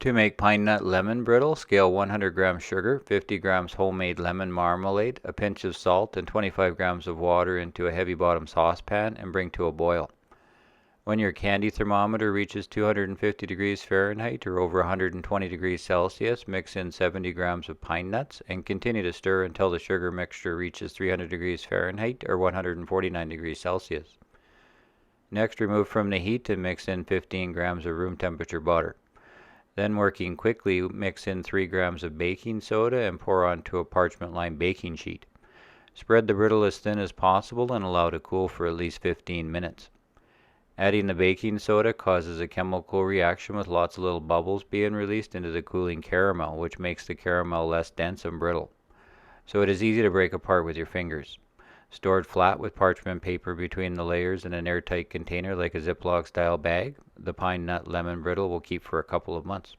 To make pine nut lemon brittle, scale 100 grams sugar, 50 grams homemade lemon marmalade, a pinch of salt, and 25 grams of water into a heavy bottom saucepan and bring to a boil. When your candy thermometer reaches 250 degrees Fahrenheit or over 120 degrees Celsius, mix in 70 grams of pine nuts and continue to stir until the sugar mixture reaches 300 degrees Fahrenheit or 149 degrees Celsius. Next, remove from the heat and mix in 15 grams of room temperature butter. Then, working quickly, mix in 3 grams of baking soda and pour onto a parchment-lined baking sheet. Spread the brittle as thin as possible and allow to cool for at least 15 minutes. Adding the baking soda causes a chemical reaction with lots of little bubbles being released into the cooling caramel, which makes the caramel less dense and brittle. So it is easy to break apart with your fingers. Stored flat with parchment paper between the layers in an airtight container like a Ziploc style bag, the pine nut lemon brittle will keep for a couple of months.